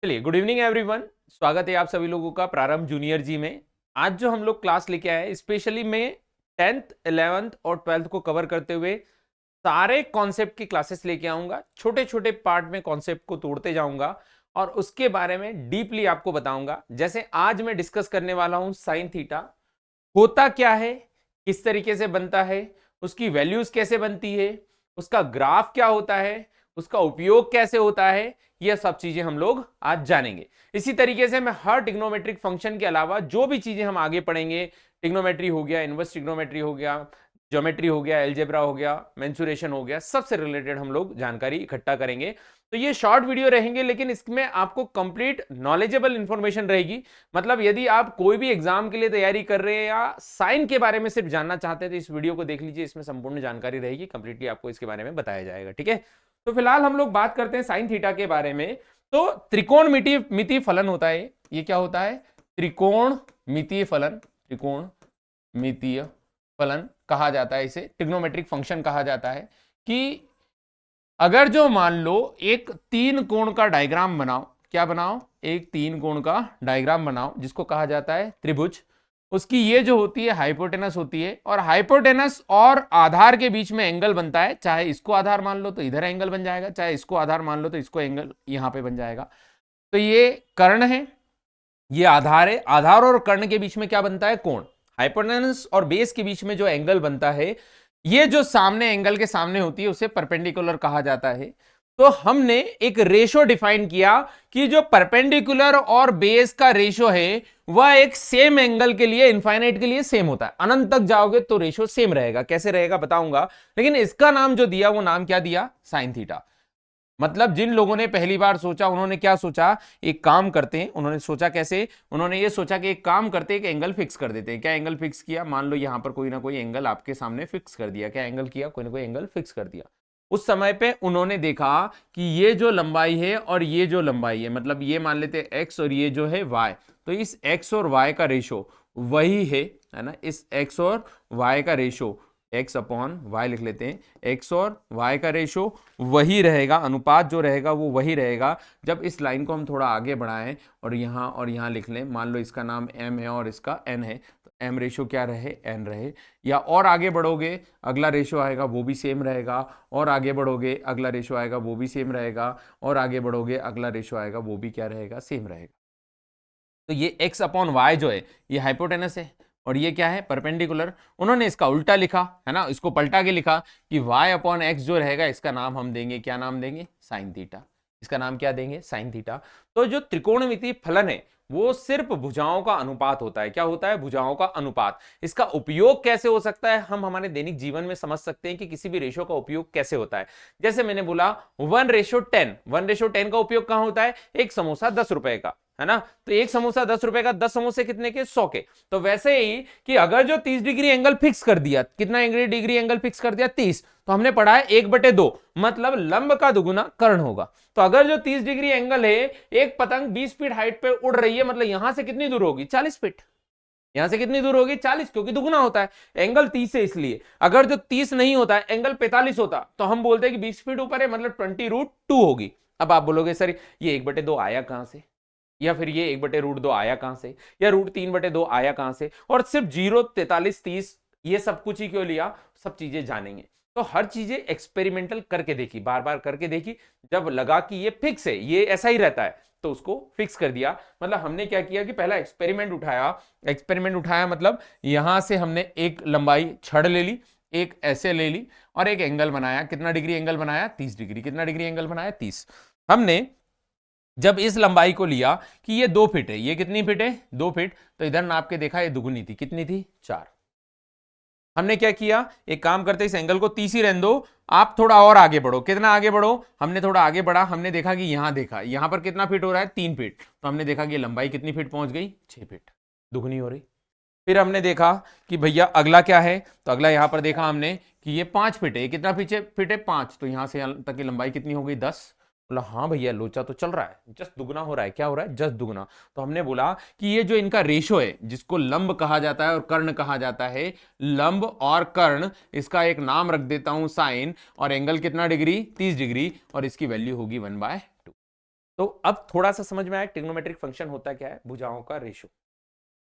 चलिए, good evening everyone. स्वागत है आप सभी लोगों का प्रारंभ जूनियर जी में। आज जो हम लोग क्लास लेके आए, स्पेशली मैं 10th 11th और 12th को कवर करते हुए सारे कॉन्सेप्ट की क्लासेस लेके आऊंगा। छोटे छोटे पार्ट में कॉन्सेप्ट को तोड़ते जाऊंगा और उसके बारे में डीपली आपको बताऊंगा। जैसे आज मैं डिस्कस करने वाला हूं साइन थीटा होता क्या है, किस तरीके से बनता है, उसकी वैल्यूज कैसे बनती है, उसका ग्राफ क्या होता है, उसका उपयोग कैसे होता है, यह सब चीजें हम लोग आज जानेंगे। इसी तरीके से मैं हर ट्रिग्नोमेट्रिक फंक्शन के अलावा जो भी चीजें हम आगे पढ़ेंगे, ट्रिग्नोमेट्री हो गया, इनवर्स ट्रिग्नोमेट्री हो गया, ज्योमेट्री हो गया, एलजेब्रा हो गया, मेंसुरेशन हो गया, सबसे रिलेटेड हम लोग जानकारी इकट्ठा करेंगे। तो ये शॉर्ट वीडियो रहेंगे, लेकिन इसमें आपको कंप्लीट नॉलेजेबल इंफॉर्मेशन रहेगी। मतलब यदि आप कोई भी एग्जाम के लिए तैयारी कर रहे हैं या साइन के बारे में सिर्फ जानना चाहते हैं तो इस वीडियो को देख लीजिए, इसमें संपूर्ण जानकारी रहेगी, कंप्लीटली आपको इसके बारे में बताया जाएगा। ठीक है, तो फिलहाल हम लोग बात करते हैं साइन थीटा के बारे में। तो त्रिकोण मितीय फलन होता है। ये क्या होता है? त्रिकोण मितीय फलन। त्रिकोण मितीय फलन कहा जाता है, इसे ट्रिग्नोमेट्रिक फंक्शन कहा जाता है। कि अगर जो मान लो एक तीन कोण का डायग्राम बनाओ, क्या बनाओ? एक तीन कोण का डायग्राम बनाओ जिसको कहा जाता है त्रिभुज। उसकी ये जो होती है हाइपोटेनस होती है, और हाइपोटेनस और आधार के बीच में एंगल बनता है। चाहे इसको आधार मान लो तो इधर एंगल बन जाएगा, चाहे इसको आधार मान लो तो इसको एंगल यहां पे बन जाएगा। तो ये कर्ण है, ये आधार है। आधार और कर्ण के बीच में क्या बनता है? कोण। हाइपोटेनस और बेस के बीच में जो एंगल बनता है, ये जो सामने एंगल के सामने होती है उसे परपेंडिकुलर कहा जाता है। तो हमने एक रेशो डिफाइन किया कि जो परपेंडिकुलर और बेस का रेशो है वह एक सेम एंगल के लिए, इनफाइनाइट के लिए सेम होता है। अनंत तक जाओगे तो रेशो सेम रहेगा। कैसे रहेगा बताऊंगा, लेकिन इसका नाम जो दिया वो नाम क्या दिया? Sine theta. मतलब जिन लोगों ने पहली बार सोचा, उन्होंने क्या सोचा? एक काम करते हैं। उन्होंने सोचा कैसे? उन्होंने ये सोचा कि एक काम करते हैं, एक एंगल फिक्स कर देते हैं। क्या एंगल फिक्स किया? मान लो यहां पर कोई ना कोई एंगल आपके सामने फिक्स कर दिया। क्या एंगल किया? कोई ना कोई एंगल फिक्स कर दिया। उस समय पे उन्होंने देखा कि ये जो लंबाई है और ये जो लंबाई है, मतलब ये मान लेते हैं एक्स और ये जो है वाई, तो इस एक्स और वाई का रेशो वही है ना? इस एक्स और वाई का रेशो, एक्स अपॉन वाई लिख लेते हैं, एक्स और वाई का रेशो वही रहेगा, अनुपात जो रहेगा वो वही रहेगा। जब इस लाइन को हम थोड़ा आगे बढ़ाएं और यहाँ लिख लें, मान लो इसका नाम m है और इसका n है, तो m रेशो क्या रहे? n रहे। या और आगे बढ़ोगे, अगला रेशो आएगा वो भी सेम रहेगा, और आगे बढ़ोगे अगला रेशो आएगा वो भी सेम रहेगा, और आगे बढ़ोगे अगला रेशो आएगा वो भी क्या रहेगा? सेम रहेगा। तो ये x अपॉन वाई जो है ये हाइपोटेनस है, और ये क्या है? परपेंडिकुलर। उन्होंने इसका उल्टा लिखा है ना, इसको पलटा के लिखा कि y अपॉन एक्स जो रहेगा इसका नाम हम देंगे, क्या नाम देंगे? Sine theta. इसका नाम क्या देंगे? Sine theta. तो जो त्रिकोणमितीय फलन है वो सिर्फ भुजाओं का अनुपात होता है। क्या होता है? भुजाओं का अनुपात। इसका उपयोग कैसे हो सकता है? हम हमारे दैनिक जीवन में समझ सकते हैं कि किसी भी रेशो का उपयोग कैसे होता है। जैसे मैंने बोला 1:10, 1:10 का उपयोग कहां होता है? एक समोसा 10 रुपए का है ना, तो एक समोसा 10 रुपए का, 10 समोसे कितने के? 100 के। तो वैसे ही कि अगर जो 30 डिग्री एंगल फिक्स कर दिया, कितना डिग्री एंगल फिक्स कर दिया? 30। तो हमने पढ़ा है 1/2, मतलब लंब का दुगुना कर्ण होगा। तो अगर जो 30 डिग्री एंगल है, एक पतंग 20 फीट हाइट पे उड़ रही है, मतलब यहां से कितनी दूर होगी? 40 फीट। यहां से कितनी दूर होगी? 40, क्योंकि दुगुना होता है एंगल 30 है इसलिए। अगर जो 30 नहीं होता है, एंगल 45 होता, तो हम बोलते हैं कि 20 फीट ऊपर है, मतलब 20√2 होगी। अब आप बोलोगे सर ये 1/2 आया कहां से, या फिर ये 1/√2 आया कहां से, या √3/2 आया कहां से, और सिर्फ 0, 43, 30 ये सब कुछ ही क्यों लिया? सब चीजें जानेंगे। तो हर चीजें एक्सपेरिमेंटल करके देखी, बार बार करके देखी। जब लगा कि ये फिक्स है, ये ऐसा ही रहता है, तो उसको फिक्स कर दिया। मतलब हमने क्या किया कि पहला एक्सपेरिमेंट उठाया। एक्सपेरिमेंट उठाया मतलब यहां से हमने एक लंबाई छड़ ले ली, एक ऐसे ले ली, और एक एंगल बनाया। कितना डिग्री एंगल बनाया? 30 डिग्री। कितना डिग्री एंगल बनाया? 30। हमने जब इस लंबाई को लिया कि ये 2 फीट है, ये कितनी फीट है? 2 फीट। तो इधर नाप के देखा, ये दुगुनी थी। कितनी थी? 4। हमने क्या किया? एक काम करते, इस एंगल को 30 ही रहने दो, आप थोड़ा और आगे बढ़ो। कितना आगे बढ़ो? हमने थोड़ा आगे बढ़ा, हमने देखा कि यहां देखा, यहां पर कितना फीट हो रहा है? 3 फीट। तो हमने देखा कि लंबाई कितनी फीट पहुंच गई? 6 फीट, दुगुनी हो रही। फिर हमने देखा कि भैया अगला क्या है, तो अगला यहां पर देखा हमने कि ये 5 फीट है। कितना पीछे फीट है? 5। तो यहां से यहां तक की लंबाई कितनी हो गई? 10। बोला हाँ भैया लोचा तो चल रहा है, जस्ट दुगना हो रहा है। क्या हो रहा है? जस्ट दुगना। तो हमने बोला कि ये जो इनका रेशो है, जिसको लंब कहा जाता है और कर्ण कहा जाता है, लंब और कर्ण, इसका एक नाम रख देता हूं साइन, और एंगल कितना डिग्री? 30 डिग्री, और इसकी वैल्यू होगी 1/2। तो अब थोड़ा सा समझ में आया ट्रिग्नोमेट्रिक फंक्शन होता क्या है, भुजाओं का रेशो।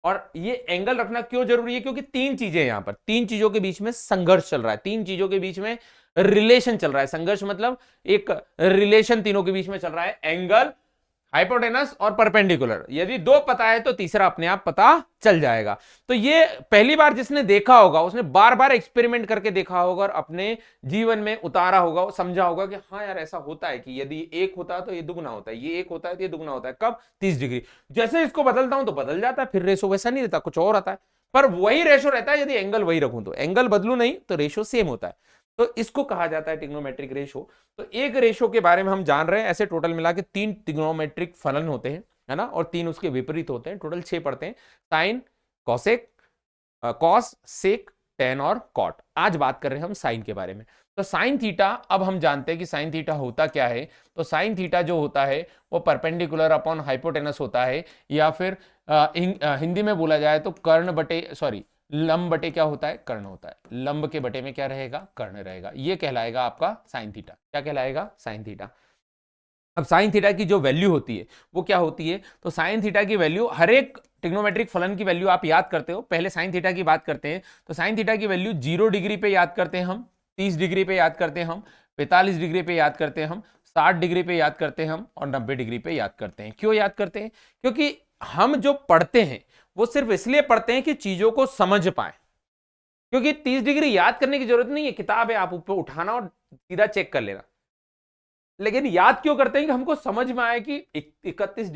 और ये एंगल रखना क्यों जरूरी है, क्योंकि तीन चीजें यहां पर, तीन चीजों के बीच में संघर्ष चल रहा है, तीन चीजों के बीच में रिलेशन चल रहा है। संघर्ष मतलब एक रिलेशन तीनों के बीच में चल रहा है, एंगल, हाइपोटेनस और परपेंडिकुलर। यदि दो पता है तो तीसरा अपने आप पता चल जाएगा। तो ये पहली बार जिसने देखा होगा उसने बार बार एक्सपेरिमेंट करके देखा होगा और अपने जीवन में उतारा होगा, समझा होगा कि हाँ यार ऐसा होता है कि यदि एक होता है तो ये दुगना होता है, ये एक होता है तो ये दुगना होता है। कब? 30 डिग्री। जैसे इसको बदलता हूं तो बदल जाता है, फिर रेशो वैसा नहीं रहता, कुछ और आता है, पर वही रेशो रहता है यदि एंगल वही रखूं तो। एंगल बदलू नहीं तो रेशो सेम होता है, तो इसको कहा जाता है ट्रिग्नोमेट्रिक रेशो। तो एक रेशो के बारे में हम जान रहे हैं। ऐसे टोटल मिला के 3 ट्रिग्नोमेट्रिक फलन होते हैं, है ना, और 3 उसके विपरीत होते हैं, टोटल 6 पढ़ते हैं, साइन, कॉसेक, कॉस, सेक, टेन और कॉट। आज बात कर रहे हैं हम साइन के बारे में। तो साइन थीटा, अब हम जानते हैं कि साइन थीटा होता क्या है। तो साइन थीटा जो होता है वो परपेंडिकुलर अपॉन हाइपोटेनस होता है, या फिर हिंदी में बोला जाए तो कर्ण बटे, सॉरी, लंब बटे क्या होता है, कर्ण होता है। लंब के बटे में क्या रहेगा, कर्ण रहेगा। ये कहलाएगा आपका साइन थीटा। क्या कहलाएगा? Sine theta. अब साइन थीटा की जो वैल्यू होती है वो क्या होती है, तो साइन थीटा की वैल्यू, हर एक ट्रिग्नोमेट्रिक फलन की वैल्यू आप याद करते हो। पहले साइन थीटा की बात करते हैं। तो साइन थीटा की वैल्यू 0 डिग्री पे याद करते हैं हम, 30 डिग्री पे याद करते हैं हम, 45 डिग्री पे याद करते हैं हम, 60 डिग्री पे याद करते हैं हम, और 90 डिग्री पे याद करते हैं। क्यों याद करते हैं? क्योंकि हम जो पढ़ते हैं वो सिर्फ इसलिए पढ़ते हैं कि चीजों को समझ पाए। क्योंकि 30 डिग्री याद करने की जरूरत नहीं है, किताब है, आप ऊपर उठाना और सीधा चेक कर लेना। लेकिन याद क्यों करते हैं कि हमको समझ में आए कि 31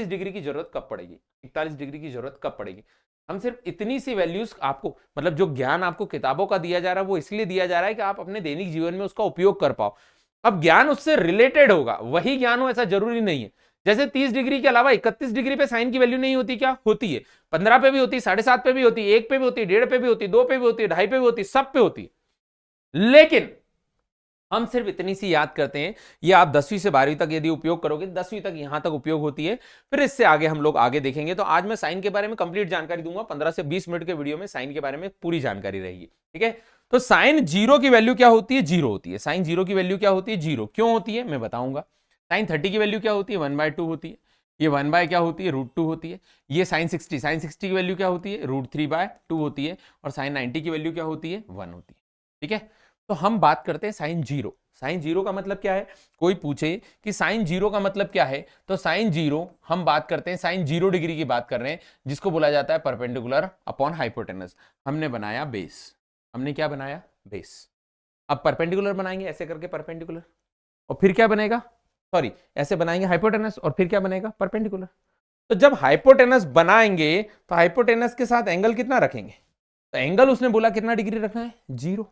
डिग्री की जरूरत कब पड़ेगी, 41 डिग्री की जरूरत कब पड़ेगी। हम सिर्फ इतनी सी वैल्यूज आपको, मतलब जो ज्ञान आपको किताबों का दिया जा रहा है वो इसलिए दिया जा रहा है कि आप अपने दैनिक जीवन में उसका उपयोग कर पाओ। अब ज्ञान उससे रिलेटेड होगा, वही ज्ञान हो ऐसा जरूरी नहीं है। जैसे 30 डिग्री के अलावा 31 डिग्री पे साइन की वैल्यू नहीं होती, क्या होती है? 15 पे भी होती, 7.5 पे भी होती, 1 पे भी होती, 1.5 पे भी होती, 2 पे भी होती, 2.5 पे भी होती, सब पे होती। लेकिन हम सिर्फ इतनी सी याद करते हैं। ये आप 10वीं से 12वीं तक यदि उपयोग करोगे, 10वीं तक यहां तक उपयोग होती है, फिर इससे आगे हम लोग आगे देखेंगे। तो आज मैं साइन के बारे में कंप्लीट जानकारी दूंगा, 15 से 20 मिनट के वीडियो में साइन के बारे में पूरी जानकारी रहेगी, ठीक है। तो साइन 0 की वैल्यू क्या होती है? 0 होती है। साइन 0 की वैल्यू क्या होती है? 0 क्यों होती है मैं बताऊंगा। साइन 30 की वैल्यू क्या होती है? 1/2 होती है। ये 1 क्या होती है? √2 होती है। ये साइन 60 की वैल्यू क्या होती है? √3/2 होती है। और साइन 90 की वैल्यू क्या होती है? 1 होती है, ठीक है। तो हम बात करते हैं साइन 0। साइन 0 का मतलब क्या है? कोई पूछे कि साइन 0 का मतलब क्या है, तो साइन 0 हम बात करते हैं, साइन 0 डिग्री की बात कर रहे हैं, जिसको बोला जाता है परपेंडिकुलर अपॉन हाइपोटेनस। हमने बनाया बेस। हमने क्या बनाया? बेस। अब परपेंडिकुलर बनाएंगे ऐसे करके परपेंडिकुलर, और फिर क्या बनेगा, सॉरी, ऐसे बनाएंगे हाइपोटेनस, और फिर क्या बनेगा? परपेंडिकुलर। तो जब हाइपोटेनस बनाएंगे तो हाइपोटेनस के साथ एंगल कितना रखेंगे? तो एंगल उसने बोला कितना डिग्री रखना है? 0।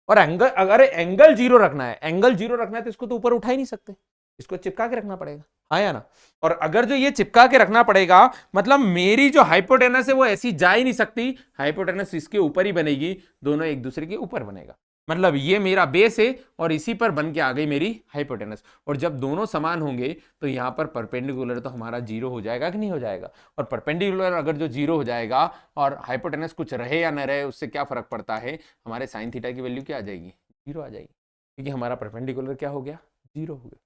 और एंगल, अगर एंगल 0 रखना है, एंगल 0 रखना है तो इसको तो ऊपर उठा ही नहीं सकते, इसको चिपका के रखना पड़ेगा, हाँ या ना। और अगर जो ये चिपका के रखना पड़ेगा, मतलब मेरी जो हाइपोटेनस है वो ऐसी जा ही नहीं सकती, हाइपोटेनस इसके ऊपर ही बनेगी, दोनों एक दूसरे के ऊपर बनेगा। मतलब ये मेरा बेस है और इसी पर बन के आ गई मेरी हाइपोटेनस। और जब दोनों समान होंगे तो यहां पर परपेंडिकुलर तो हमारा 0 हो जाएगा कि नहीं हो जाएगा। और परपेंडिकुलर अगर जो 0 हो जाएगा और हाइपोटेनस कुछ रहे या न रहे, उससे क्या फर्क पड़ता है, हमारे साइन थीटा की वैल्यू क्या आ जाएगी? 0 आ जाएगी, क्योंकि हमारा परपेंडिकुलर क्या हो गया? 0 हो गया।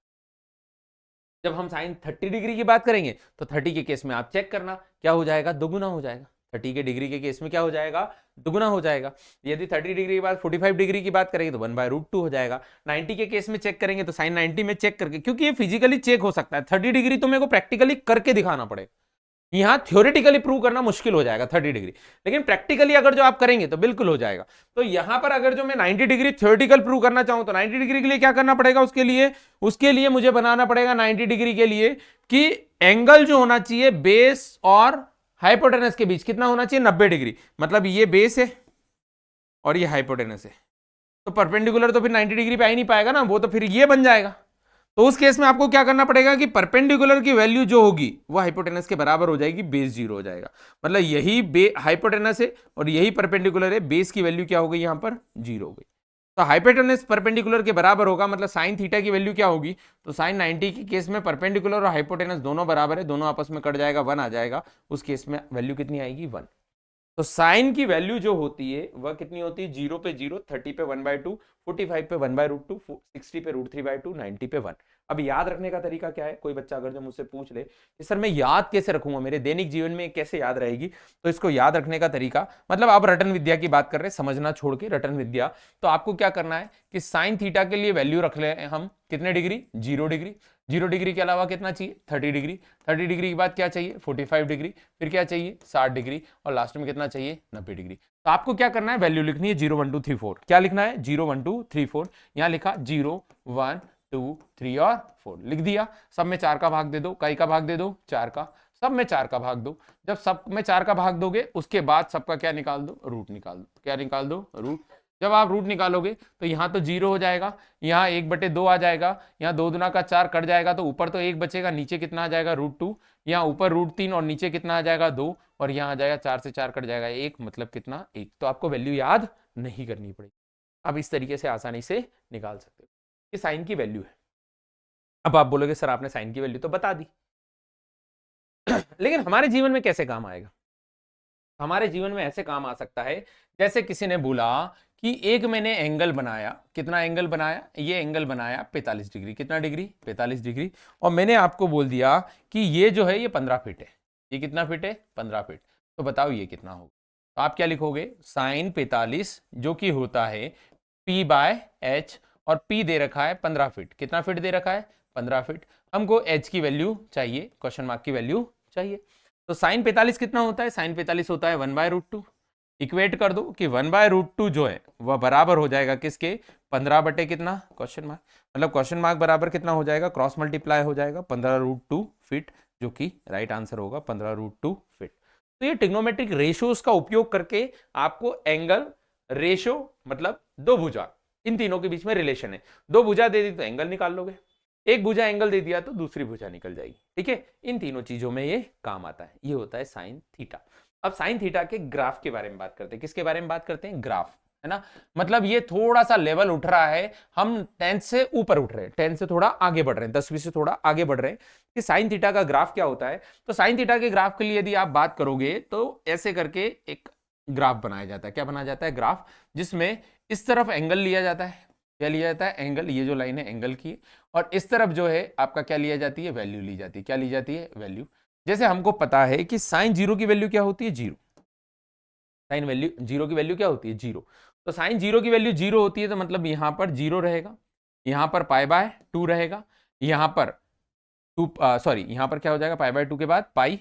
जब हम साइन 30 डिग्री की बात करेंगे तो 30 के केस में आप चेक करना क्या हो जाएगा? दुगुना हो जाएगा। 30 के डिग्री के केस में क्या हो जाएगा? दुगुना हो जाएगा। यदि 30 डिग्री के बाद 45 डिग्री की बात करेंगे तो 1/√2 हो जाएगा। 90 के केस में चेक करेंगे तो साइन 90 में चेक करके, क्योंकि ये फिजिकली चेक हो सकता है, 30 डिग्री तो मेरे को प्रैक्टिकली करके दिखाना पड़ेगा। यहां थ्योरेटिकली प्रूव करना मुश्किल हो जाएगा 30 डिग्री, लेकिन प्रैक्टिकली अगर जो आप करेंगे तो बिल्कुल हो जाएगा। तो यहां पर अगर जो मैं 90 डिग्री थ्योरेटिकल प्रूव करना चाहूं तो 90 डिग्री के लिए क्या करना पड़ेगा? उसके लिए मुझे बनाना पड़ेगा 90 डिग्री के लिए कि एंगल जो होना चाहिए बेस और हाइपोटेनस के बीच कितना होना चाहिए? 90 डिग्री। मतलब ये बेस है और ये हाइपोटेनस है, तो परपेंडिकुलर तो फिर 90 डिग्री पे आ ही नहीं पाएगा ना, वो तो फिर ये बन जाएगा। तो उस केस में आपको क्या करना पड़ेगा कि परपेंडिकुलर की वैल्यू जो होगी वो हाइपोटेनस के बराबर हो जाएगी, बेस 0 हो जाएगा। मतलब यही हाइपोटेनस है और यही परपेंडिकुलर है, बेस की वैल्यू क्या हो गई यहां पर? 0 हो गई। तो हाइपोटेनस परपेंडिकुलर के बराबर होगा, मतलब साइन थीटा की वैल्यू क्या होगी? तो साइन 90 के केस में परपेंडिकुलर और हाइपोटेनस दोनों बराबर है, दोनों आपस में कट जाएगा, 1 आ जाएगा। उस केस में वैल्यू कितनी आएगी? 1। तो साइन की वैल्यू जो होती है वह कितनी होती है? 0 पे 0, 30 पे 1/2, 45 पे 1/√2, 60 पे √3/2, 90 पे 1। अब याद रखने का तरीका क्या है, कोई बच्चा अगर जो मुझसे पूछ ले कि सर मैं याद कैसे रखूंगा, मेरे दैनिक जीवन में कैसे याद रहेगी, तो इसको याद रखने का तरीका, मतलब आप रटन विद्या की बात कर रहे हैं, समझना छोड़ के रटन विद्या, तो आपको क्या करना है कि साइन थीटा के लिए वैल्यू रख ले हम कितने डिग्री, 0 डिग्री। 0 डिग्री के अलावा कितना चाहिए, 30 डिग्री। 30 डिग्री के बाद क्या चाहिए, 45 डिग्री, फिर क्या चाहिए, 60 डिग्री, और लास्ट में कितना चाहिए, 90 डिग्री। तो आपको क्या करना है, वैल्यू लिखनी है 0 1 2 3 4। क्या लिखना है, 0 1 2 3 4। यहां लिखा 0 1 2 3 और 4 लिख दिया। सब में 4 का भाग दे दो, कई का भाग दे दो, 4 का, सब में 4 का भाग दो। जब सब में 4 का भाग दोगे उसके बाद सबका क्या निकाल दो, रूट निकाल दो। क्या निकाल दो, रूट। जब आप रूट निकालोगे तो यहाँ तो 0 हो जाएगा, यहाँ 1/2 आ जाएगा, यहाँ 2 दूना का 4 कट जाएगा, तो ऊपर तो 1 बचेगा, नीचे कितना आ जाएगा, √2। यहाँ ऊपर √3 और नीचे कितना आ जाएगा, 2, और यहाँ आ जाएगा 4 से 4 कट जाएगा 1, मतलब कितना, 1। तो आपको वैल्यू याद नहीं करनी पड़ेगी, आप इस तरीके से आसानी से निकाल सकते हो। ये साइन की वैल्यू है। अब आप बोलोगे सर आपने साइन की वैल्यू तो बता दी लेकिन हमारे जीवन में कैसे काम आएगा, हमारे जीवन में ऐसे काम आ सकता है जैसे किसी ने बोला कि एक मैंने एंगल बनाया, कितना एंगल बनाया, ये एंगल बनाया 45 डिग्री, कितना डिग्री, 45 डिग्री, और मैंने आपको बोल दिया कि ये जो है ये 15 फीट है। ये कितना फीट है, 15 फीट। तो बताओ ये कितना होगा, तो आप क्या लिखोगे, साइन 45 जो कि होता है P/h, और P दे रखा है 15 फीट। कितना फीट दे रखा है, 15 फीट। हमको h की वैल्यू चाहिए, क्वेश्चन मार्क की वैल्यू चाहिए। तो साइन 45 कितना होता है, साइन 45 होता है 1/√2। इक्वेट कर दो कि 1/√2 जो है वह बराबर हो जाएगा किसके, 15 बटे कितना, क्वेश्चन मार्क, मतलब क्वेश्चन मार्क बराबर कितना हो जाएगा, क्रॉस मल्टीप्लाई हो जाएगा 15√2 फीट, जो कि राइट आंसर होगा 15√2 फीट। तो ये ट्रिग्नोमेट्रिक रेशियोज का उपयोग करके आपको एंगल रेशियो, मतलब दो भुजा, इन तीनों के बीच में रिलेशन है। दो भुजा दे दी तो एंगल निकाल लोगे, एक भुजा एंगल दे दिया तो दूसरी भुजा निकल जाएगी, ठीक है। इन तीनों चीजों में ये काम आता है, ये होता है साइन थीटा। अब साइन थीटा के ग्राफ के बारे में बात करते हैं, किसके बारे में बात करते हैं, ग्राफ, है ना। मतलब ये थोड़ा सा लेवल उठ रहा है, हम 10 से ऊपर उठ रहे हैं, 10 से थोड़ा आगे बढ़ रहे हैं, 10 से थोड़ा आगे बढ़ रहे हैं कि साइन थीटा का ग्राफ क्या होता है। तो साइन थीटा के ग्राफ के लिए यदि आप बात करोगे तो ऐसे करके एक ग्राफ बनाया जाता है। क्या बनाया जाता है, ग्राफ, जिसमें इस तरफ एंगल लिया जाता है, क्या लिया जाता है, एंगल, ये जो लाइन है एंगल की, और इस तरफ जो है आपका क्या लिया जाती है, वैल्यू ली जाती है। क्या ली जाती है, वैल्यू। जैसे हमको पता है कि साइन 0 की वैल्यू क्या होती है, 0। साइन वैल्यू 0 की वैल्यू क्या होती है, 0। तो साइन 0 की वैल्यू 0 होती है, तो मतलब यहां पर 0 रहेगा, यहां पर π/2 रहेगा, यहां पर यहां पर क्या हो जाएगा, π/2 के बाद पाई,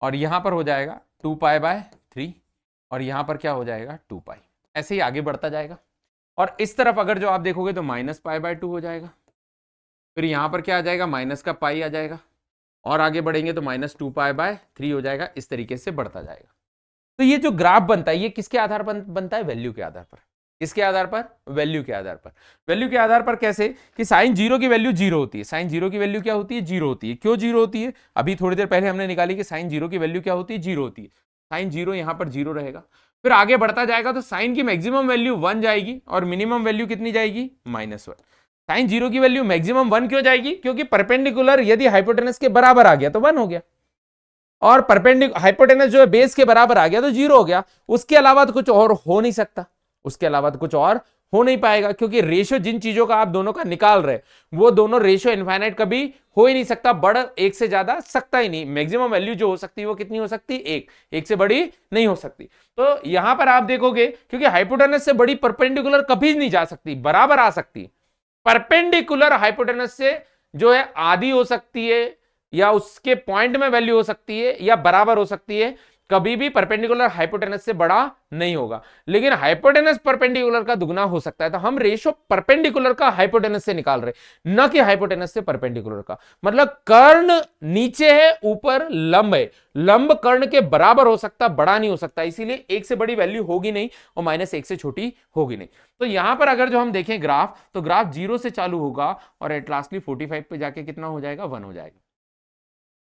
और यहां पर हो जाएगा 2π/3, और यहां पर क्या हो जाएगा 2π। ऐसे ही आगे बढ़ता जाएगा। और इस तरफ अगर जो आप देखोगे तो -π/2 हो जाएगा, फिर यहां पर क्या आ जाएगा, माइनस का पाई आ जाएगा, और आगे बढ़ेंगे तो -2π/3 हो जाएगा। इस तरीके से बढ़ता जाएगा। तो ये जो ग्राफ बनता है ये किसके आधार पर बनता है, वैल्यू के आधार पर। किसके आधार पर, वैल्यू के आधार पर। वैल्यू के आधार पर कैसे, कि साइन 0 की वैल्यू 0 होती है। साइन 0 की वैल्यू क्या होती है, 0 होती है। क्यों 0 होती है, अभी थोड़ी देर पहले हमने निकाली कि साइन 0 की वैल्यू क्या होती है, 0 होती है। साइन 0 यहां पर 0 रहेगा, फिर आगे बढ़ता जाएगा तो साइन की मैक्सिमम वैल्यू 1 जाएगी, और मिनिमम वैल्यू कितनी जाएगी, -1। साइन 0 की वैल्यू मैक्सिमम 1 क्यों जाएगी, क्योंकि परपेंडिकुलर यदि हाइपोटेनस के बराबर आ गया तो 1 हो गया, और हाइपोटेनस जो है बेस के बराबर आ गया तो 0 हो गया। उसके अलावा तो कुछ और हो नहीं सकता, उसके अलावा तो कुछ और हो नहीं पाएगा, क्योंकि रेशियो जिन चीजों का आप दोनों का निकाल रहे वो दोनों रेशियो इनफाइनाइट कभी हो ही नहीं सकता, बढ़ एक से ज्यादा सकता ही नहीं। मैक्सिमम वैल्यू जो हो सकती है वो कितनी हो सकती है, एक से बड़ी नहीं हो सकती। तो यहां पर आप देखोगे क्योंकि हाइपोटेनस से बड़ी परपेंडिकुलर कभी नहीं जा सकती, बराबर आ सकती। परपेंडिकुलर हाइपोटेनस से जो है आधी हो सकती है, या उसके पॉइंट में वैल्यू हो सकती है, या बराबर हो सकती है, कभी भी परपेंडिकुलर हाइपोटेनस से बड़ा नहीं होगा। लेकिन हाइपोटेनस परपेंडिकुलर का दुगना हो सकता है, तो हम रेशो परपेंडिकुलर का हाइपोटेनस से निकाल रहे, न कि हाइपोटेनस से परपेंडिकुलर का। मतलब कर्ण नीचे है, ऊपर लंब है, लंब कर्ण के बराबर हो सकता, बड़ा नहीं हो सकता, इसीलिए एक से बड़ी वैल्यू होगी नहीं और -1 से छोटी होगी नहीं। तो यहां पर अगर जो हम देखें ग्राफ, तो ग्राफ 0 से चालू होगा और एट लास्टली 45 पे जाके कितना हो जाएगा, 1 हो जाएगा।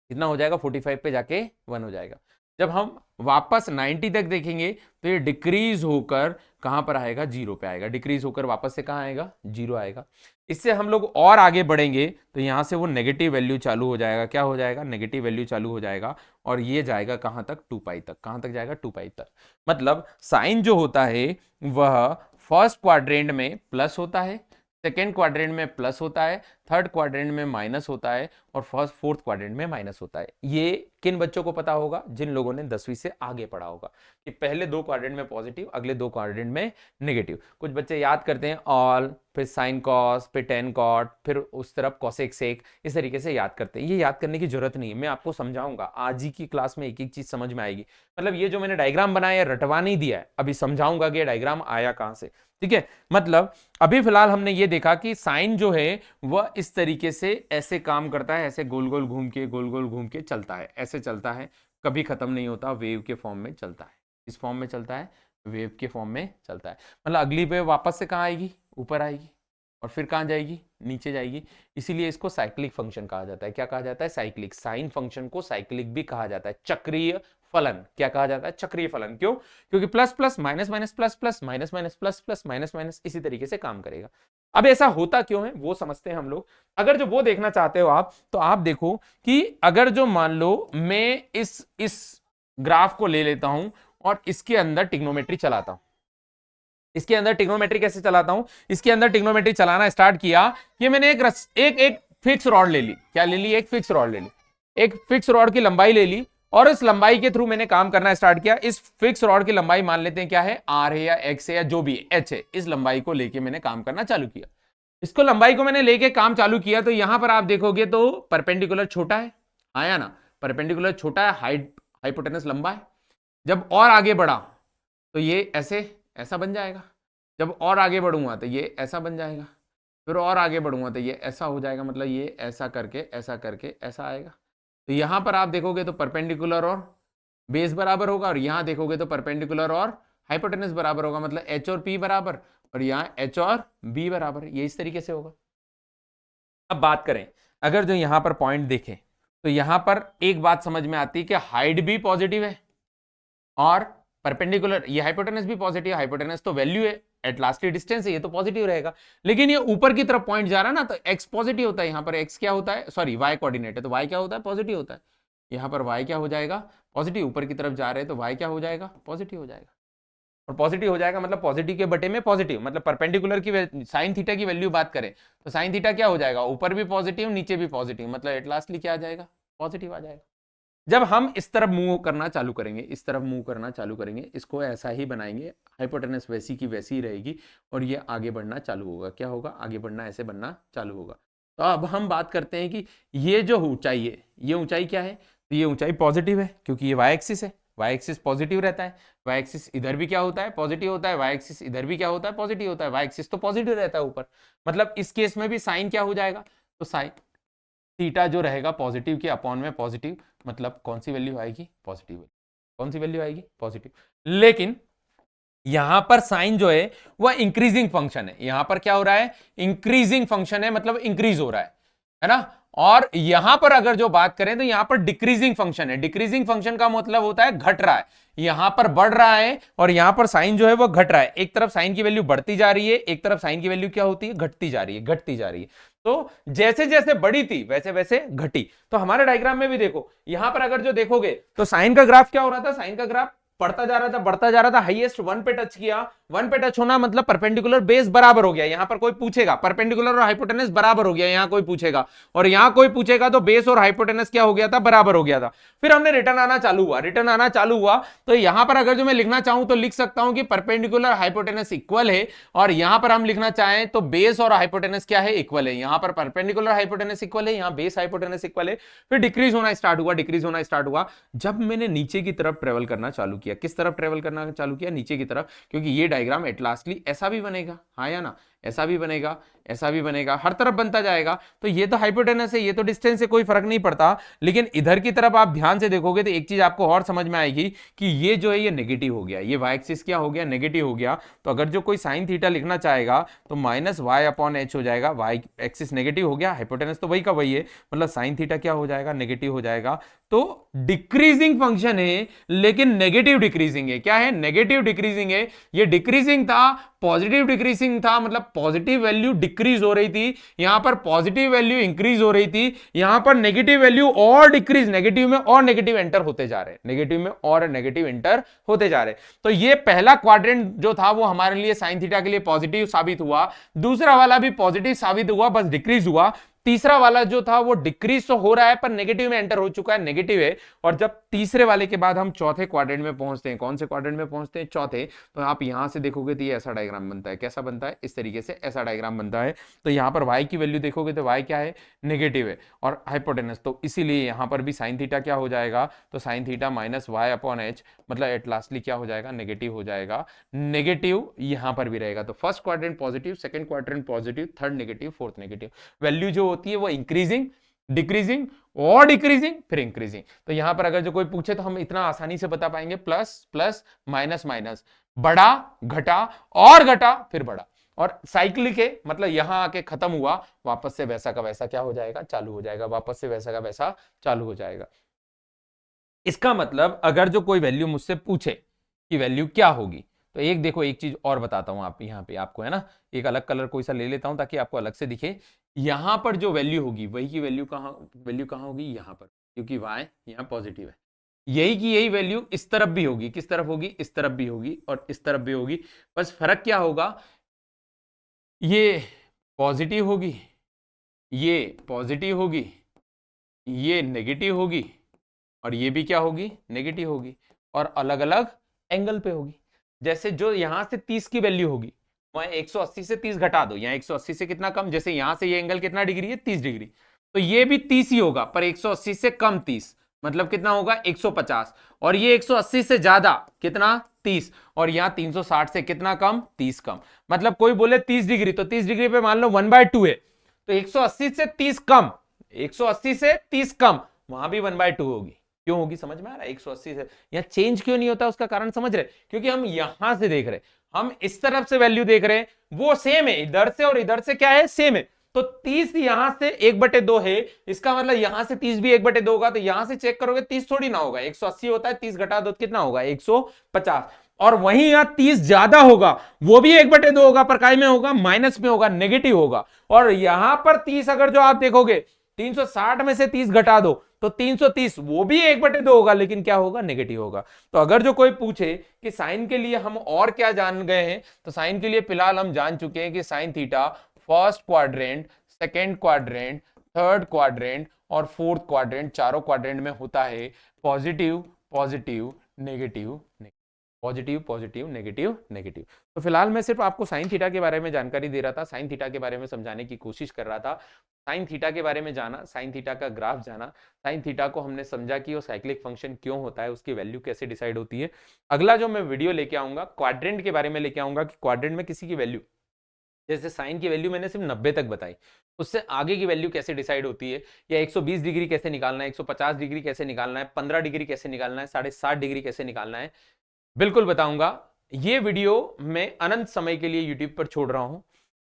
कितना हो जाएगा, 45 पे जाके 1 हो जाएगा। जब हम वापस 90 तक देखेंगे तो ये डिक्रीज होकर कहां पर आएगा, 0 पे आएगा। डिक्रीज होकर वापस से कहां आएगा, 0 आएगा। इससे हम लोग और आगे बढ़ेंगे तो यहां से वो नेगेटिव वैल्यू चालू हो जाएगा। क्या हो जाएगा, नेगेटिव वैल्यू चालू हो जाएगा, और ये जाएगा कहां तक, 2π तक। कहां तक जाएगा, 2π तक। मतलब साइन जो होता है वह फर्स्ट क्वाड्रेंट में प्लस होता है, सेकेंड क्वाड्रेंट में प्लस होता है, थर्ड क्वाड्रेंट में माइनस होता है और फोर्थ क्वाड्रेंट में माइनस होता है। ये किन बच्चों को पता होगा? जिन लोगों ने 10वीं से आगे पढ़ा होगा कि पहले दो क्वाड्रेंट में पॉजिटिव, अगले दो क्वाड्रेंट में नेगेटिव। कुछ बच्चे याद करते हैं ऑल, फिर साइन कॉस, फिर टेन कॉट, फिर उस तरफ कॉसेक सेक, इस तरीके से याद करते हैं। ये याद करने की जरूरत नहीं है, मैं आपको समझाऊंगा आज ही की क्लास में, एक एक चीज समझ में आएगी। मतलब ये जो मैंने डायग्राम बनाया है रटवा नहीं दिया है, अभी समझाऊंगा कि डायग्राम आया कहां से। ठीक है, मतलब अभी फिलहाल हमने ये देखा कि साइन जो है वह इस तरीके से ऐसे काम करता है, ऐसे गोल गोल घूम के, गोल गोल घूम के चलता है, ऐसे चलता है, कभी खत्म नहीं होता, वेव के फॉर्म में चलता है, इस फॉर्म में चलता है, वेव के फॉर्म में चलता है। मतलब अगली वेव वापस से कहाँ आएगी? ऊपर आएगी, और फिर कहाँ जाएगी? नीचे जाएगी। इसीलिए इसको साइक्लिक फंक्शन कहा जाता है। क्या कहा जाता है? साइक्लिक। साइन फंक्शन को साइक्लिक भी कहा जाता है, चक्रीय फलन। क्या कहा जाता है? चक्रीय फलन। क्यों? क्योंकि plus plus minus minus plus plus minus minus plus plus minus minus इसी तरीके से काम करेगा। अब ऐसा होता क्यों है वो समझते हैं हम लोग। अगर जो वो देखना चाहते हो आप, तो आप देखो कि अगर जो मान लो मैं इस ग्राफ को ले लेता हूं और इसके अंदर टिग्नोमेट्री चलाता हूं। इसके अंदर टिग्नोमेट्री कैसे चलाता हूं? इसके अंदर टिग्नोमेट्री चलाना स्टार्ट किया कि मैंने एक फिक्स रॉड ले ली। क्या ले ली? एक फिक्स रॉड ले ली, एक फिक्स रॉड की लंबाई ले ली और इस लंबाई के थ्रू मैंने काम करना स्टार्ट किया। इस फिक्स रॉड की लंबाई मान लेते हैं क्या है? आर है या एक्स है या जो भी एच है। इस लंबाई को लेके मैंने काम करना चालू किया। इसको लंबाई को मैंने लेके काम चालू किया तो यहां पर आप देखोगे तो परपेंडिकुलर छोटा है, आया ना? परपेंडिकुलर छोटा है, हाइट हाइपोटेनस लंबा है। जब और आगे बढ़ा तो ये ऐसा बन जाएगा। जब और आगे बढ़ूंगा तो ये ऐसा बन जाएगा। फिर और आगे बढ़ूंगा तो ये ऐसा हो जाएगा। मतलब ये ऐसा करके ऐसा आएगा। तो यहां पर आप देखोगे तो परपेंडिकुलर और बेस बराबर होगा, और यहां देखोगे तो परपेंडिकुलर और हाइपोटेनस बराबर होगा। मतलब एच और पी बराबर, और यहां एच और बी बराबर। ये इस तरीके से होगा। अब बात करें, अगर जो यहां पर पॉइंट देखें तो यहां पर एक बात समझ में आती है कि हाइट भी पॉजिटिव है और परपेंडिकुलर, ये हाइपोटेनस भी पॉजिटिव है। हाइपोटेनस तो वैल्यू है, एट लास्टली डिस्टेंस है, ये तो पॉजिटिव रहेगा। लेकिन ये ऊपर की तरफ पॉइंट जा रहा है ना, तो एक्स पॉजिटिव होता है। यहां पर एक्स क्या होता है? सॉरी, वाई कोऑर्डिनेट है, तो वाई क्या होता है? पॉजिटिव होता है। यहां पर वाई क्या हो जाएगा? पॉजिटिव। ऊपर की तरफ जा रहे हैं तो वाई क्या हो जाएगा? पॉजिटिव हो जाएगा। और पॉजिटिव हो जाएगा मतलब पॉजिटिव के बटे में पॉजिटिव। मतलब परपेंडिकुलर की साइन थीटा की वैल्यू बात करें तो साइन थीटा क्या हो जाएगा? ऊपर भी पॉजिटिव, नीचे भी पॉजिटिव। मतलब एट लास्टली क्या आ जाएगा? पॉजिटिव आ जाएगा। जब हम इस तरफ मूव करना चालू करेंगे, इस तरफ मूव करना चालू करेंगे, इसको ऐसा ही बनाएंगे, हाइपोटेनस वैसी की वैसी ही रहेगी और ये आगे बढ़ना चालू होगा। क्या होगा? आगे बढ़ना, ऐसे बढ़ना चालू होगा। तो अब हम बात करते हैं कि ये जो ऊंचाई है, ये ऊंचाई क्या है? तो ये ऊंचाई पॉजिटिव है क्योंकि ये वाई एक्सिस है। वाई एक्सिस पॉजिटिव रहता है। वाई एक्सिस इधर भी क्या होता है? पॉजिटिव होता है। वाई एक्सिस इधर भी क्या होता है? पॉजिटिव होता है। वाई एक्सिस तो पॉजिटिव रहता है ऊपर। मतलब इस केस में भी साइन क्या हो जाएगा? तो साइन थीटा जो रहेगा पॉजिटिव के अपॉन में पॉजिटिव। मतलब कौन सी वैल्यू आएगी? पॉजिटिव। कौन सी वैल्यू आएगी? पॉजिटिव। लेकिन यहां पर साइन जो है वह इंक्रीजिंग फंक्शन है। यहां पर क्या हो रहा है? इंक्रीजिंग फंक्शन है, मतलब इंक्रीज हो रहा है ना? और यहां पर अगर जो बात करें तो यहां पर डिक्रीजिंग फंक्शन है। डिक्रीजिंग फंक्शन का मतलब होता है घट रहा है। यहां पर बढ़ रहा है और यहां पर साइन जो है वो घट रहा है। एक तरफ साइन की वैल्यू बढ़ती जा रही है, एक तरफ साइन की वैल्यू क्या होती है? घटती जा रही है, घटती जा रही है। तो जैसे जैसे बड़ी थी वैसे वैसे घटी। तो हमारे डायग्राम में भी देखो, यहां पर अगर जो देखोगे तो साइन का ग्राफ क्या हो रहा था? साइन का ग्राफ बढ़ता जा रहा था, बढ़ता जा रहा था, हाईएस्ट 1 पे टच किया। 1 पे टच होना मतलब परपेंडिकुलर बेस बराबर हो गया। यहां पर कोई पूछेगा परपेंडिकुलर और हाइपोटेनस बराबर हो गया, यहां कोई पूछेगा, और यहां कोई पूछेगा तो बेस और हाइपोटेनस क्या हो गया था? बराबर हो गया था। फिर हमने रिटर्न आना चालू हुआ, रिटर्न आना चालू हुआ। तो यहां पर अगर जो मैं लिखना चाहूं तो लिख सकता हूं कि परपेंडिकुलर हाइपोटेनस इक्वल है, और यहां पर हम लिखना चाहें तो बेस और हाइपोटेनस क्या है? इक्वल है। यहां पर परपेंडिकुलर हाइपोटेनस इक्वल है, यहां बेस हाइपोटेनस इक्वल है। फिर डिक्रीज होना स्टार्ट हुआ, डिक्रीज होना स्टार्ट हुआ जब मैंने नीचे की तरफ ट्रेवल करना चालू किया। किस तरफ ट्रेवल करना चालू किया? नीचे की तरफ। क्योंकि ये डायग्राम एट लास्टली ऐसा भी बनेगा, हाँ या ना? ऐसा भी बनेगा, ऐसा भी बनेगा, हर तरफ बनता जाएगा। तो ये तो हाइपोटेनस है, ये तो डिस्टेंस से कोई फर्क नहीं पड़ता। लेकिन इधर की तरफ आप ध्यान से देखोगे तो एक चीज आपको और समझ में आएगी कि ये जो है ये नेगेटिव हो गया। ये वाई एक्सिस क्या हो गया? नेगेटिव हो गया। तो अगर जो कोई साइन थीटा लिखना चाहेगा तो माइनस वाई अपॉन एच हो जाएगा। वाई एक्सिस नेगेटिव हो गया, हाइपोटेनस तो वही का वही है, मतलब साइन थीटा क्या हो जाएगा? नेगेटिव हो जाएगा। तो डिक्रीजिंग फंक्शन है लेकिन नेगेटिव डिक्रीजिंग है। क्या है? नेगेटिव डिक्रीजिंग है। ये डिक्रीजिंग था, पॉजिटिव डिक्रीजिंग था, मतलब पॉजिटिव वैल्यू डिक्रीज हो रही थी, यहां पर पॉजिटिव वैल्यू इंक्रीज हो रही थी, यहां पर नेगेटिव वैल्यू और डिक्रीज, नेगेटिव में और नेगेटिव एंटर होते जा रहे, नेगेटिव में और नेगेटिव एंटर होते जा रहे। तो ये पहला क्वाड्रेंट जो था वो हमारे लिए साइन थीटा के लिए पॉजिटिव साबित हुआ, दूसरा वाला भी पॉजिटिव साबित हुआ, बस डिक्रीज हुआ। तीसरा वाला जो था वो डिक्रीज तो हो रहा है पर नेगेटिव में एंटर हो चुका है, नेगेटिव है। और जब तीसरे वाले के बाद हम चौथे क्वाड्रेंट में पहुंचते हैं, कौन से क्वाड्रेंट में पहुंचते हैं? चौथे। तो आप यहां से देखोगे तो ये ऐसा डायग्राम बनता है, कैसा बनता है? इस तरीके से ऐसा डायग्राम बनता है। तो यहां पर y की वैल्यू देखोगे तो y क्या है? नेगेटिव है और हाइपोटेनस, तो इसीलिए यहां पर भी साइन थीटा क्या हो जाएगा? तो sine theta minus y upon h, मतलब एट लास्टली क्या हो जाएगा? नेगेटिव हो जाएगा। नेगेटिव यहां पर भी रहेगा। तो first quadrant positive, second quadrant positive, third negative, fourth negative. Value जो होती है वो इंक्रीजिंग, डिक्रीजिंग और डिक्रीजिंग फिर इंक्रीजिंग। तो यहां पर अगर जो कोई पूछे तो हम इतना आसानी से बता पाएंगे, प्लस प्लस माइनस माइनस, बढ़ा घटा और घटा फिर बढ़ा, और साइक्लिक है, मतलब यहां आके खत्म हुआ, वापस से वैसा का वैसा क्या हो जाएगा? चालू हो जाएगा, वापस से वैसा का वैसा चालू हो जाएगा। इसका मतलब अगर जो कोई वैल्यू मुझसे पूछे कि वैल्यू क्या होगी, तो एक देखो, एक चीज और बताता हूं आप यहां पे आपको, है ना, एक अलग कलर कोई सा ले लेता हूं ताकि आपको अलग से दिखे। यहां पर जो वैल्यू होगी वही की वैल्यू कहां होगी? यहां पर, क्योंकि y यहां पॉजिटिव है। यही की यही वैल्यू इस तरफ भी होगी। किस तरफ होगी? इस तरफ भी होगी और इस तरफ भी होगी। बस फर्क क्या होगा? ये पॉजिटिव होगी, ये पॉजिटिव होगी, ये नेगेटिव होगी और ये भी क्या होगी? नेगेटिव होगी, और अलग अलग एंगल पे होगी। जैसे जो यहां से 30 की वैल्यू होगी, वहां 180 से 30 घटा दो, यहां 180 से कितना कम, जैसे यहां से ये एंगल कितना डिग्री है? 30 डिग्री। तो ये भी 30 ही होगा, पर 180 से कम 30, मतलब कितना होगा? 150। और ये 180 से ज्यादा कितना? 30। और यहां 360 से कितना कम? 30 कम। मतलब कोई बोले 30 डिग्री, तो 30 डिग्री पे मान लो 1/2 है, तो 180 से 30 कम, 180 से 30 कम, वहां भी 1/2 होगी। क्यों होगी? समझ में आ रहा है? 180 से यहां चेंज क्यों नहीं होता, उसका कारण समझ रहे? क्योंकि हम यहां से देख रहे, हम इस तरफ से वैल्यू देख रहे हैं, वो सेम है, इधर से और इधर से क्या है? सेम है। तो 30 यहां से 1/2 है, इसका मतलब यहां से 30 भी 1/2 होगा। तो यहां से चेक करोगे 30 थोड़ी ना होगा, 180 होता है, 30 घटा दो कितना होगा? 150। और वहीं यहां 30 ज्यादा होगा, वो भी 1/2 होगा, पर काय में होगा? माइनस में होगा, नेगेटिव होगा। और यहां पर 30 अगर जो आप देखोगे, 360 में से 30 घटा दो तो 330, वो भी 1/2 होगा, लेकिन क्या होगा? नेगेटिव होगा। तो अगर जो कोई पूछे कि साइन के लिए हम और क्या जान गए हैं, तो साइन के लिए फिलहाल हम जान चुके हैं कि sine theta first quadrant, second quadrant, third quadrant और फोर्थ क्वाड्रेंट, चारों क्वाड्रेंट में होता है positive positive negative, positive positive negative negative. तो फिलहाल मैं सिर्फ आपको साइन थीटा के बारे में जानकारी दे रहा था, साइन थीटा के बारे में समझाने की कोशिश कर रहा था। साइन थीटा के बारे में जाना, साइन थीटा का ग्राफ जाना, साइन थीटा को हमने समझा कि वो साइक्लिक फंक्शन क्यों होता है, उसकी वैल्यू कैसे डिसाइड होती है। अगला जो मैं वीडियो लेके आऊंगा क्वाड्रेंट के बारे में लेके आऊंगा कि क्वाड्रेंट में किसी की वैल्यू, जैसे साइन की वैल्यू मैंने सिर्फ 90 तक बताई, उससे आगे की वैल्यू कैसे डिसाइड होती है, या 120 डिग्री कैसे निकालना है, 150 डिग्री कैसे निकालना है, 15 डिग्री कैसे निकालना है, 60.5 डिग्री कैसे निकालना है, बिल्कुल बताऊंगा। ये वीडियो मैं अनंत समय के लिए यूट्यूब पर छोड़ रहा हूं।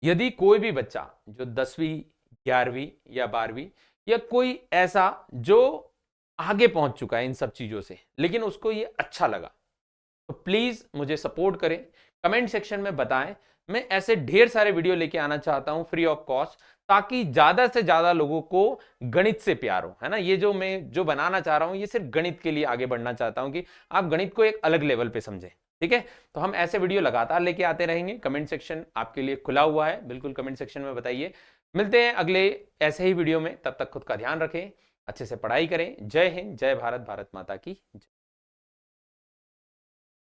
यदि कोई भी बच्चा जो 10वीं 11वीं या 12वीं या कोई ऐसा जो आगे पहुंच चुका है इन सब चीजों से, लेकिन उसको ये अच्छा लगा, तो प्लीज मुझे सपोर्ट करें, कमेंट सेक्शन में बताएं। मैं ऐसे ढेर सारे वीडियो लेके आना चाहता हूं फ्री ऑफ कॉस्ट, ताकि ज्यादा से ज्यादा लोगों को गणित से प्यार हो, है ना। ये जो मैं जो बनाना चाह रहा हूं, ये सिर्फ गणित के लिए आगे बढ़ना चाहता हूं कि आप गणित को एक अलग लेवल पे समझें, ठीक है। तो हम ऐसे वीडियो लगातार लेके आते रहेंगे। कमेंट सेक्शन आपके लिए खुला हुआ है, बिल्कुल कमेंट सेक्शन में बताइए। मिलते हैं अगले ऐसे ही वीडियो में, तब तक खुद का ध्यान रखें, अच्छे से पढ़ाई करें। जय हिंद, जय भारत, भारत माता की जय।